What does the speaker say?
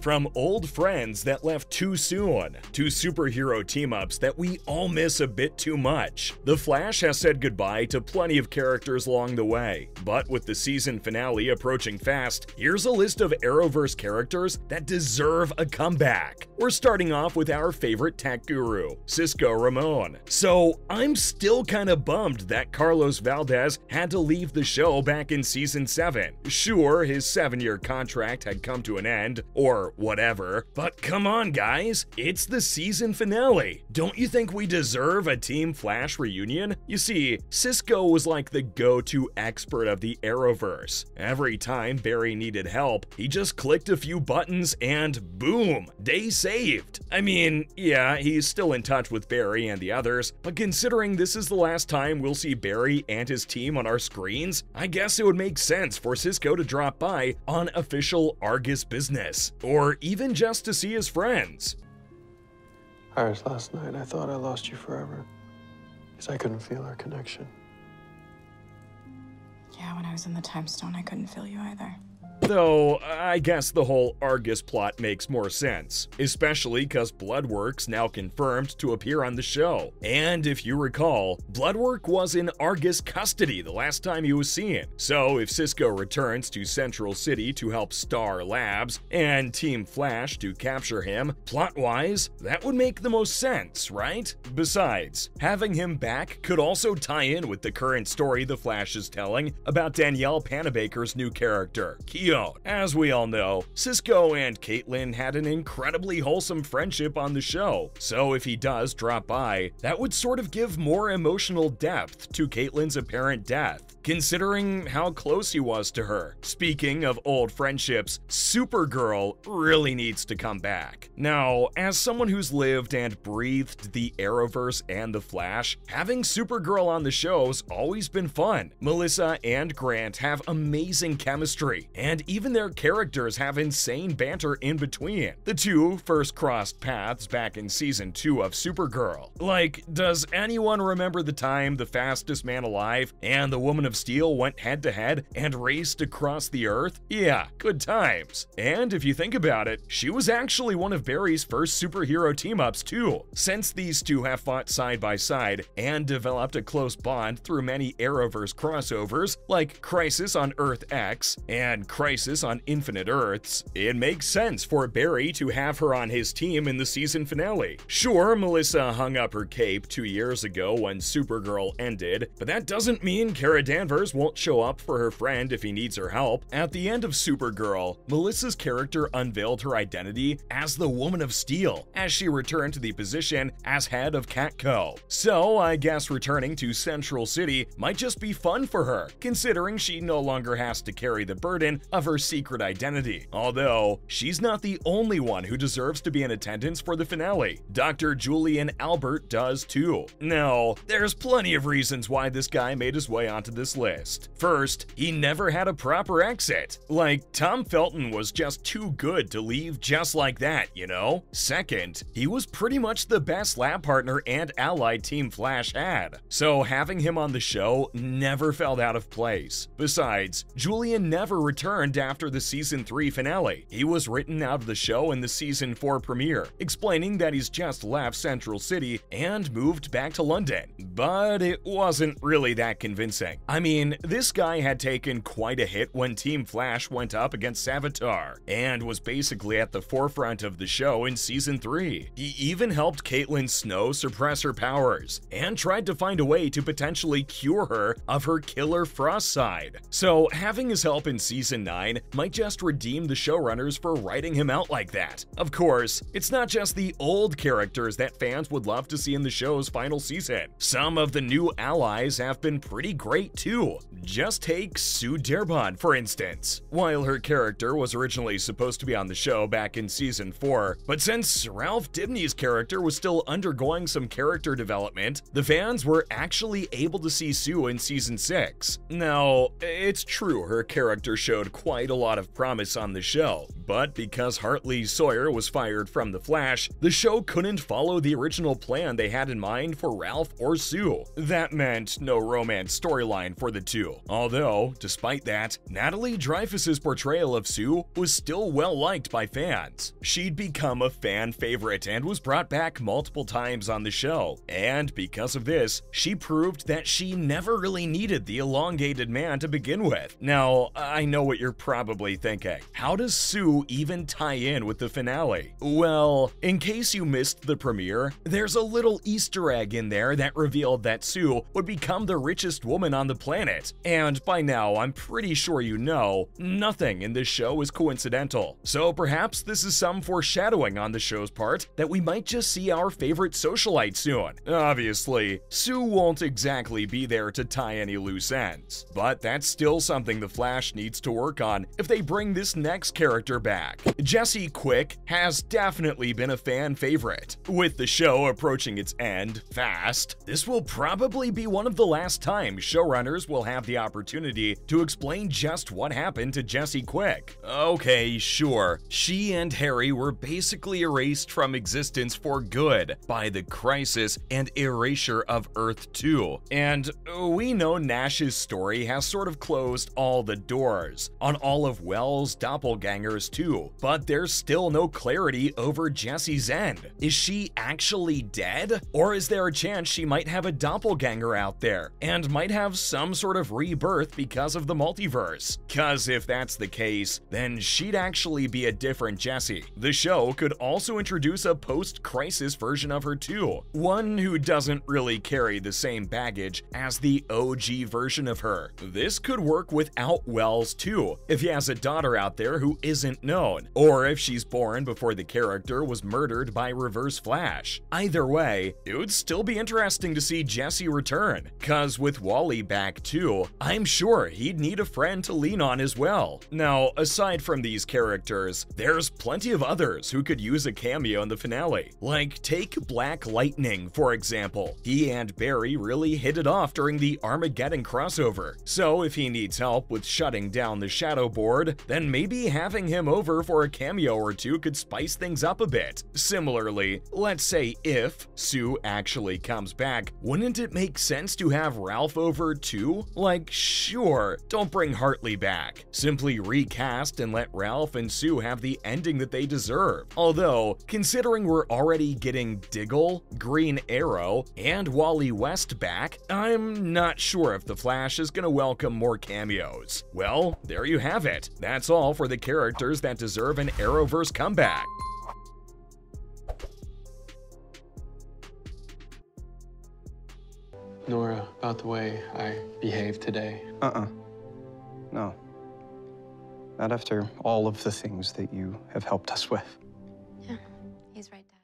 From old friends that left too soon, to superhero team-ups that we all miss a bit too much, The Flash has said goodbye to plenty of characters along the way. But with the season finale approaching fast, here's a list of Arrowverse characters that deserve a comeback. We're starting off with our favorite tech guru, Cisco Ramon. So I'm still kinda bummed that Carlos Valdez had to leave the show back in season 7. Sure, his 7-year contract had come to an end, or whatever, but come on guys, it's the season finale. Don't you think we deserve a Team Flash reunion? You see, Cisco was like the go-to expert of the Arrowverse. Every time Barry needed help, he just clicked a few buttons and boom, day saved. I mean, yeah, he's still in touch with Barry and the others, but considering this is the last time we'll see Barry and his team on our screens, I guess it would make sense for Cisco to drop by on official Argus business, or even just to see his friends. Iris, last night I thought I lost you forever, because I couldn't feel our connection. Yeah, when I was in the time stone, I couldn't feel you either. Though, I guess the whole Argus plot makes more sense, especially because Bloodwork's now confirmed to appear on the show. And if you recall, Bloodwork was in Argus custody the last time he was seen. So if Cisco returns to Central City to help Star Labs, and Team Flash to capture him, plot-wise, that would make the most sense, right? Besides, having him back could also tie in with the current story the Flash is telling about Danielle Panabaker's new character, Kyo. As we all know, Cisco and Caitlin had an incredibly wholesome friendship on the show, so if he does drop by, that would sort of give more emotional depth to Caitlin's apparent death, considering how close he was to her. Speaking of old friendships, Supergirl really needs to come back. Now, as someone who's lived and breathed the Arrowverse and the Flash, having Supergirl on the show's always been fun. Melissa and Grant have amazing chemistry, and even their characters have insane banter in between. The two first crossed paths back in season 2 of Supergirl. Like, does anyone remember the time the fastest man alive and the Woman of Steel went head-to-head and raced across the Earth? Yeah, good times. And if you think about it, she was actually one of Barry's first superhero team-ups too. Since these two have fought side by side and developed a close bond through many Arrowverse crossovers, like Crisis on Earth X and Crisis on Infinite Earths, it makes sense for Barry to have her on his team in the season finale. Sure, Melissa hung up her cape 2 years ago when Supergirl ended, but that doesn't mean Kara Danvers won't show up for her friend if he needs her help. At the end of Supergirl, Melissa's character unveiled her identity as the Woman of Steel, as she returned to the position as head of Catco. So I guess returning to Central City might just be fun for her, considering she no longer has to carry the burden of her secret identity. Although, she's not the only one who deserves to be in attendance for the finale. Dr. Julian Albert does too. Now, there's plenty of reasons why this guy made his way onto this list. First, he never had a proper exit. Like, Tom Felton was just too good to leave just like that, you know? Second, he was pretty much the best lab partner and ally Team Flash had. So having him on the show never felt out of place. Besides, Julian never returned after the season 3 finale. He was written out of the show in the season 4 premiere, explaining that he's just left Central City and moved back to London. But it wasn't really that convincing. I mean, this guy had taken quite a hit when Team Flash went up against Savitar, and was basically at the forefront of the show in season 3. He even helped Caitlin Snow suppress her powers, and tried to find a way to potentially cure her of her killer frost side. So having his help in season 9 might just redeem the showrunners for writing him out like that. Of course, it's not just the old characters that fans would love to see in the show's final season. Some of the new allies have been pretty great too. Just take Sue Derbon, for instance. While her character was originally supposed to be on the show back in season 4, but since Ralph Dibny's character was still undergoing some character development, the fans were actually able to see Sue in season 6. Now, it's true her character showed quite a lot of promise on the show, but because Hartley Sawyer was fired from The Flash, the show couldn't follow the original plan they had in mind for Ralph or Sue. That meant no romance storyline for the two. Although, despite that, Natalie Dreyfuss's portrayal of Sue was still well liked by fans. She'd become a fan favorite and was brought back multiple times on the show, and because of this, she proved that she never really needed the elongated man to begin with. Now, I know what you're probably thinking. How does Sue even tie in with the finale? Well, in case you missed the premiere, there's a little Easter egg in there that revealed that Sue would become the richest woman on the planet. And by now, I'm pretty sure you know, nothing in this show is coincidental. So perhaps this is some foreshadowing on the show's part that we might just see our favorite socialite soon. Obviously, Sue won't exactly be there to tie any loose ends, but that's still something The Flash needs to work on if they bring this next character back. Jesse Quick has definitely been a fan favorite. With the show approaching its end fast, this will probably be one of the last times showrunners will have the opportunity to explain just what happened to Jesse Quick. Okay, sure, she and Harry were basically erased from existence for good by the crisis and erasure of Earth 2, and we know Nash's story has sort of closed all the doors on all of Wells' doppelgangers too, but there's still no clarity over Jesse's end. Is she actually dead? Or is there a chance she might have a doppelganger out there and might have some sort of rebirth because of the multiverse? Cause if that's the case, then she'd actually be a different Jessie. The show could also introduce a post-crisis version of her too, one who doesn't really carry the same baggage as the OG version of her. This could work without Wells too, if he has a daughter out there who isn't known, or if she's born before the character was murdered by Reverse Flash. Either way, it would still be interesting to see Jesse return, cause with Wally back too, I'm sure he'd need a friend to lean on as well. Now, aside from these characters, there's plenty of others who could use a cameo in the finale. Like, take Black Lightning, for example. He and Barry really hit it off during the Armageddon crossover, so if he needs help with shutting down the Shadow Board, then maybe having him over for a cameo or two could spice things up a bit. Similarly, let's say if Sue actually comes back, wouldn't it make sense to have Ralph over too? Like, sure, don't bring Hartley back. Simply recast and let Ralph and Sue have the ending that they deserve. Although, considering we're already getting Diggle, Green Arrow, and Wally West back, I'm not sure if The Flash is gonna welcome more cameos. Well, there you have it. That's all for the characters that deserve an Arrowverse comeback. Nora, about the way I behaved today. No. Not after all of the things that you have helped us with. Yeah, he's right, Dad.